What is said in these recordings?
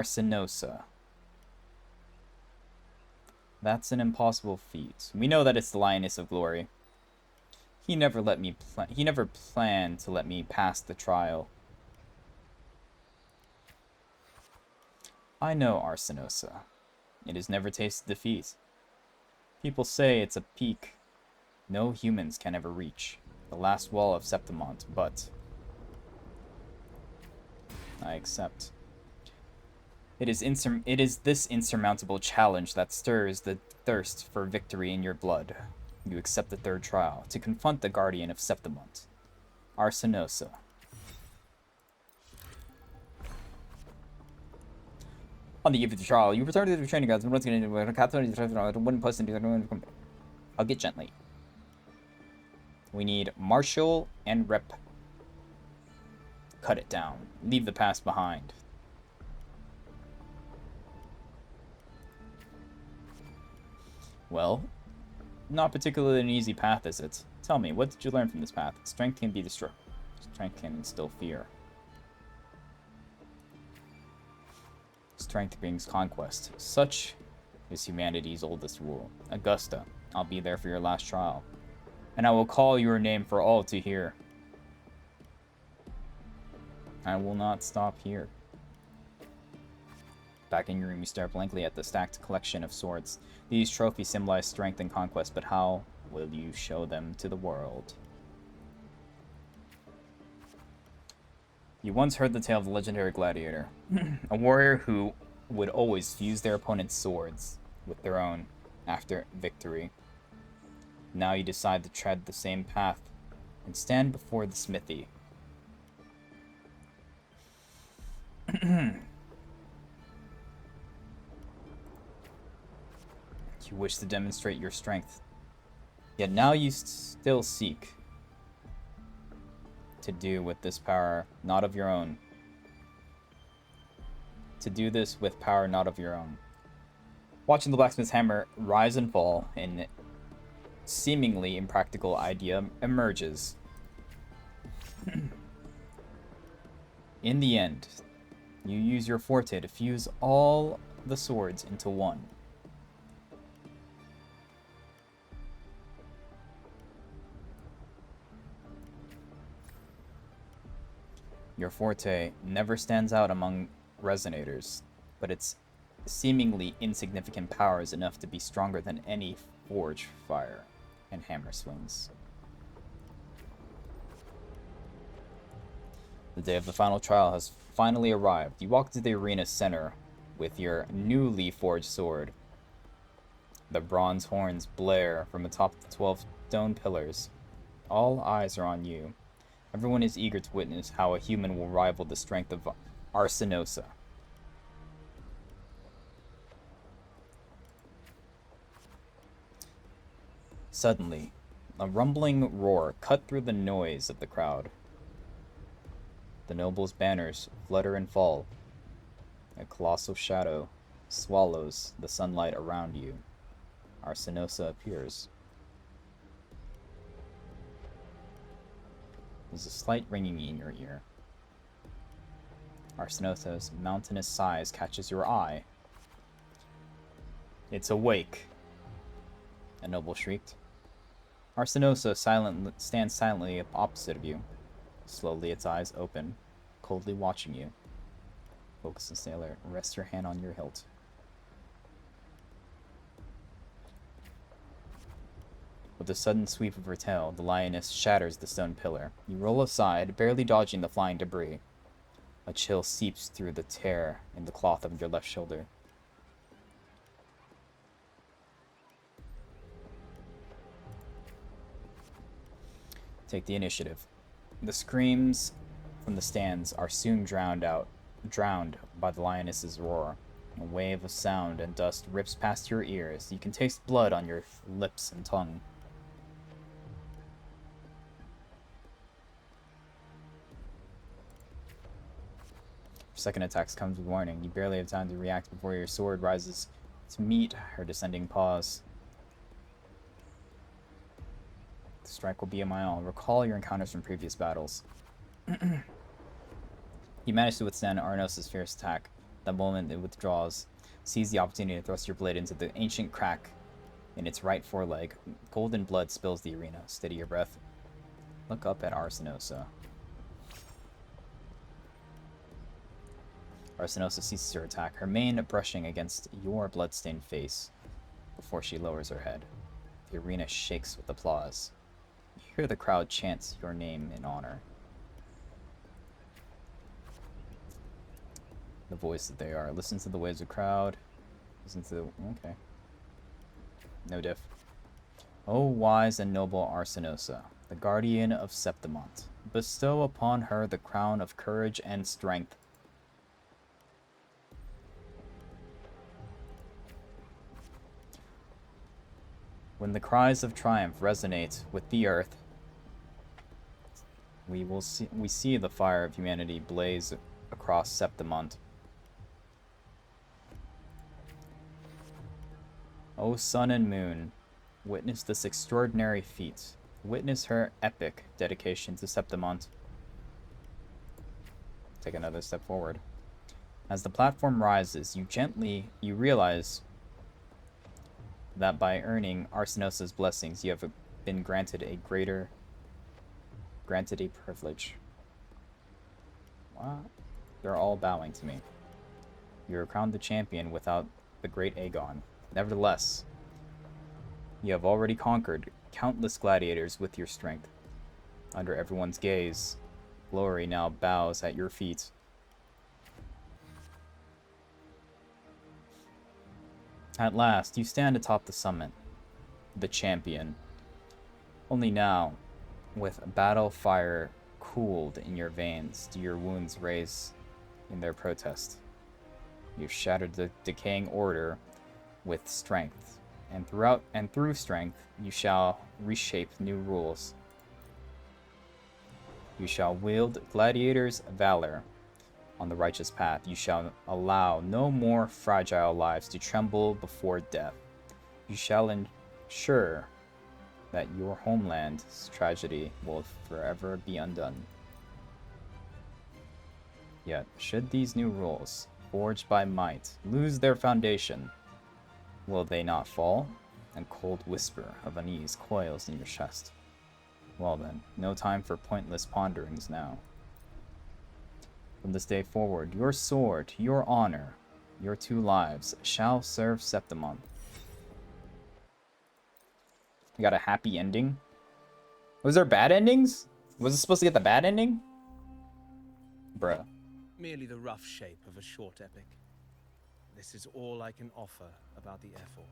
𝓗𝓼𝓲𝓬. That's an impossible feat. We know that it's the Lioness of Glory. He never planned to let me pass the trial. I know 𝓗𝓼𝓲𝓬. It has never tasted defeat. People say it's a peak no humans can ever reach, the last wall of Septimont, but I accept. It is this insurmountable challenge that stirs the thirst for victory in your blood. You accept the third trial to confront the guardian of Septimont, 𝓗𝓼𝓲𝓬. On the eve of the trial, you return to the training grounds and once again one person. I'll get gently. We need Marshall and Rep. Cut it down. Leave the past behind. Well, not particularly an easy path, is it? Tell me, what did you learn from this path? Strength can be destroyed. Strength can instill fear. Strength brings conquest. Such is humanity's oldest rule. Augusta, I'll be there for your last trial. And I will call your name for all to hear. I will not stop here. Back in your room, you stare blankly at the stacked collection of swords. These trophies symbolize strength and conquest, but how will you show them to the world? You once heard the tale of the legendary gladiator, a warrior who would always fuse their opponent's swords with their own after victory. Now you decide to tread the same path and stand before the smithy. You wish to demonstrate your strength, yet now you still seek to do with this power not of your own. To do this with power not of your own. Watching the blacksmith's hammer rise and fall, an seemingly impractical idea emerges. In the end, you use your forte to fuse all the swords into one. Your forte never stands out among resonators, but its seemingly insignificant power is enough to be stronger than any forge fire and hammer swings. The day of the final trial has finally arrived. You walk to the arena center with your newly forged sword. The bronze horns blare from atop the 12 stone pillars. All eyes are on you. Everyone is eager to witness how a human will rival the strength of 𝓗𝓼𝓲𝓬. Suddenly, a rumbling roar cut through the noise of the crowd. The nobles' banners flutter and fall. A colossal shadow swallows the sunlight around you. 𝓗𝓼𝓲𝓬 appears. There's a slight ringing in your ear. 𝓗𝓼𝓲𝓬's mountainous size catches your eye. It's awake, a noble shrieked. 𝓗𝓼𝓲𝓬 stands silently opposite of you. Slowly its eyes open, coldly watching you. Focus on sailor. Rest your hand on your hilt. With a sudden sweep of her tail, the lioness shatters the stone pillar. You roll aside, barely dodging the flying debris. A chill seeps through the tear in the cloth of your left shoulder. Take the initiative. The screams from the stands are soon drowned by the lioness's roar. A wave of sound and dust rips past your ears. You can taste blood on your lips and tongue. Second attacks comes with warning. You barely have time to react before your sword rises to meet her descending paws. The strike will be a mile. Recall your encounters from previous battles. You managed to withstand 𝓗𝓼𝓲𝓬's fierce attack, The moment it withdraws, seize the opportunity to thrust your blade into the ancient crack in its right foreleg. Golden blood spills the arena. Steady your breath. Look up at 𝓗𝓼𝓲𝓬. 𝓗𝓼𝓲𝓬 ceases her attack, her mane brushing against your bloodstained face before she lowers her head. The arena shakes with applause. You hear the crowd chant your name in honor. The voice that they are. Listen to the waves of crowd. Listen to the... Okay. No diff. O wise and noble 𝓗𝓼𝓲𝓬, the guardian of 𝓗𝓾𝓼𝓲𝓬, bestow upon her the crown of courage and strength. When the cries of triumph resonate with the earth, we see the fire of humanity blaze across 𝓗𝓾𝓼𝓲𝓬. O sun and moon, witness this extraordinary feat. Witness her epic dedication to 𝓗𝓾𝓼𝓲𝓬. Take another step forward. As the platform rises, you realize that by earning 𝓗𝓼𝓲𝓬's blessings, you have been granted a privilege. Wow. They're all bowing to me. You are crowned the champion without the great Aegon. Nevertheless, you have already conquered countless gladiators with your strength. Under everyone's gaze, glory now bows at your feet. At last, you stand atop the summit, the champion. Only now, with battle fire cooled in your veins, do your wounds raise in their protest. You've shattered the decaying order with strength, and through strength, you shall reshape new rules. You shall wield gladiators' valor on the righteous path. You shall allow no more fragile lives to tremble before death. You shall ensure that your homeland's tragedy will forever be undone. Yet, should these new rules, forged by might, lose their foundation, will they not fall? A cold whisper of unease coils in your chest. Well then, no time for pointless ponderings now. From this day forward, your sword, your honor, your 2 lives shall serve 𝓗𝓾𝓼𝓲𝓬. You got a happy ending? Was there bad endings? Was it supposed to get the bad ending? Bruh. Merely the rough shape of a short epic. This is all I can offer about the 𝓗𝓪.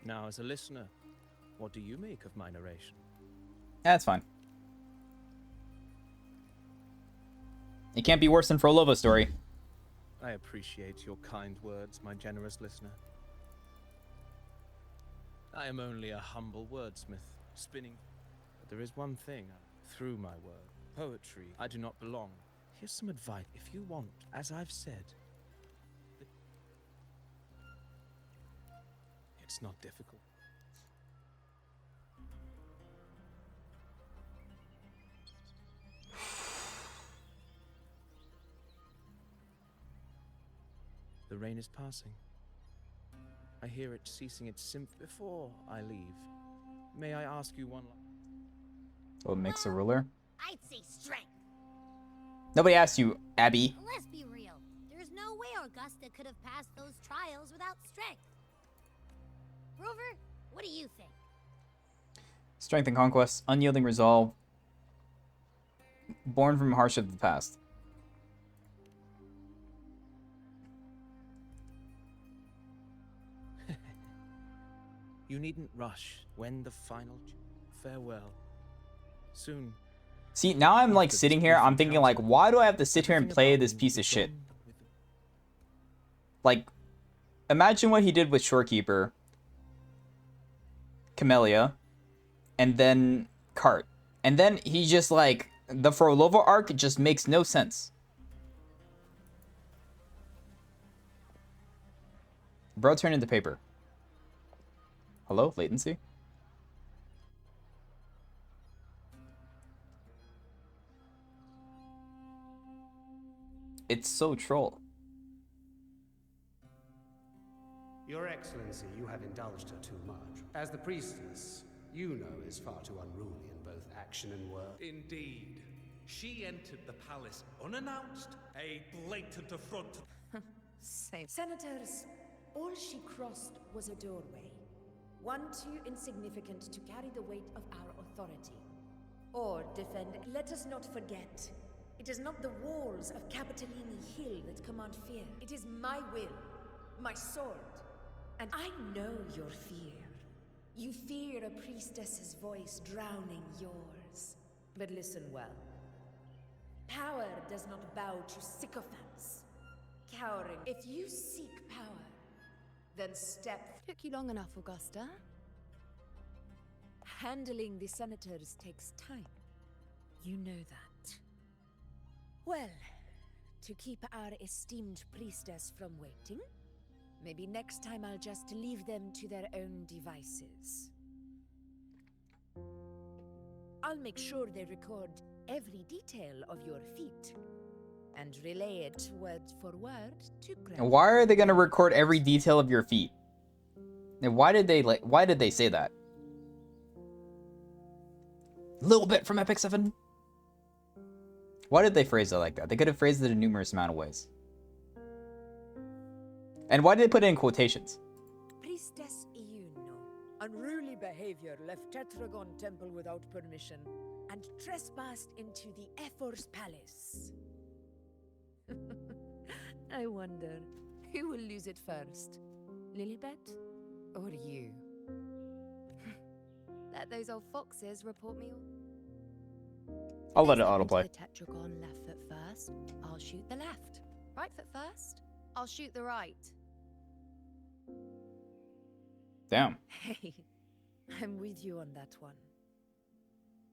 Now, as a listener, what do you make of my narration? That's fine. It can't be worse than Frollova's story. I appreciate your kind words, my generous listener. I am only a humble wordsmith, spinning. But there is one thing, through my word, poetry, I do not belong. Here's some advice. If you want, as I've said, it's not difficult. The rain is passing. I hear it ceasing its symph before I leave. May I ask you one? What makes a ruler? I'd say strength. Nobody asked you, Abby. Let's be real. There's no way Augusta could have passed those trials without strength. Rover, what do you think? Strength and conquest, unyielding resolve, born from hardship of the past. You needn't rush when the final farewell. Soon. See, now I'm like sitting here, I'm thinking like, why do I have to sit here and play this piece of shit? Like, imagine what he did with Shorekeeper, Camellia, and then Cart. And then he just like, the Frolova arc just makes no sense. Bro turned into paper. Hello, latency? It's so troll. Your Excellency, you have indulged her too much. As the priestess, you know is far too unruly in both action and word. Indeed. She entered the palace unannounced, a blatant affront. Same. Senators, all she crossed was a doorway. One too insignificant to carry the weight of our authority. Or defend. Let us not forget, it is not the walls of Capitolini Hill that command fear. It is my will, my sword. And I know your fear. You fear a priestess's voice drowning yours. But listen well. Power does not bow to sycophants. Cowering. If you seek power, then step. Took you long enough, Augusta. Handling the senators takes time. You know that. Well, to keep our esteemed priestess from waiting, maybe next time I'll just leave them to their own devices. I'll make sure they record every detail of your feat and relay it word for word to Grandma. And why are they gonna record every detail of your feet? And why did they say that? Little bit from Epic 7. Why did they phrase it like that? They could have phrased it in numerous amount of ways. And why did they put it in quotations? Priestess Iuno, unruly behavior, left Tetragon Temple without permission and trespassed into the Ephor's palace. I wonder, who will lose it first? Lilibet or you? Let those old foxes report me all. I'll let it Step into autoplay. The tetragon left foot first, I'll shoot the left. Right foot first, I'll shoot the right. Damn. Hey, I'm with you on that one.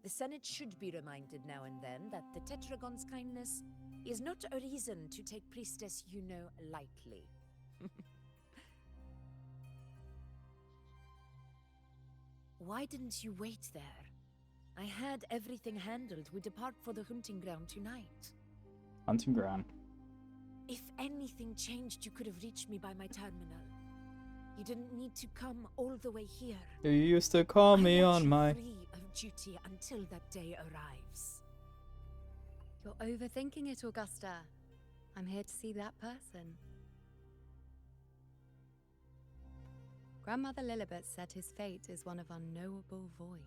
The Senate should be reminded now and then that the Tetragon's kindness is not a reason to take Priestess Yuno lightly. Why didn't you wait there? I had everything handled. We depart for the hunting ground tonight. Hunting ground. If anything changed, you could have reached me by my terminal. You didn't need to come all the way here. You used to call me I want on you my... free of duty until that day arrives. You're overthinking it, Augusta. I'm here to see that person. Grandmother Lilibet said his fate is one of unknowable void.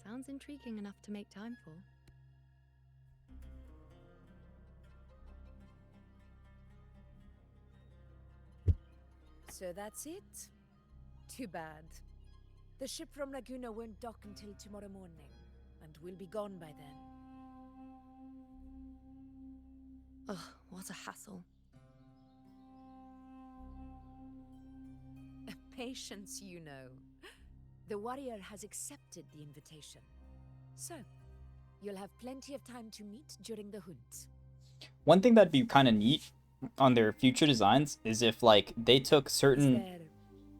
Sounds intriguing enough to make time for. So that's it? Too bad. The ship from Laguna won't dock until tomorrow morning, and we'll be gone by then. Ugh, what a hassle. Patience, you know. The warrior has accepted the invitation. So, you'll have plenty of time to meet during the hunt. One thing that'd be kind of neat on their future designs is if, like, they took Is certain there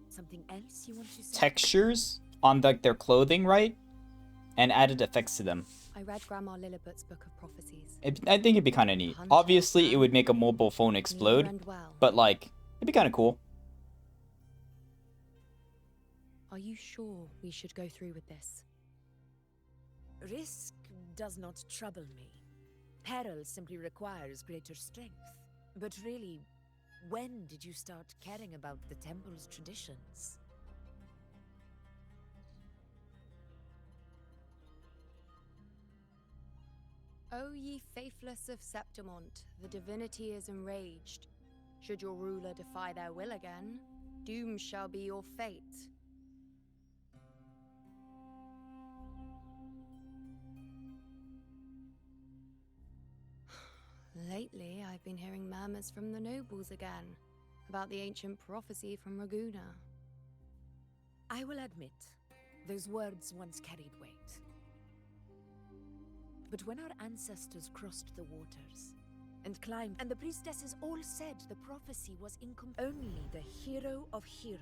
something else you want to say? textures on, like, their clothing, right? And added effects to them. I read Grandma Lilibet's book of prophecies. I think it'd be kind of neat. Hunter, Obviously, it would man, make a mobile phone near explode, and well. but, like, it'd be kind of cool. Are you sure we should go through with this? Risk does not trouble me. Peril simply requires greater strength. But really, when did you start caring about the temple's traditions? O ye faithless of Septimont, the divinity is enraged. Should your ruler defy their will again, doom shall be your fate. Lately, I've been hearing murmurs from the nobles again, about the ancient prophecy from Laguna. I will admit, those words once carried weight. But when our ancestors crossed the waters and climbed, and the priestesses all said the prophecy was incomplete, only the hero of heroes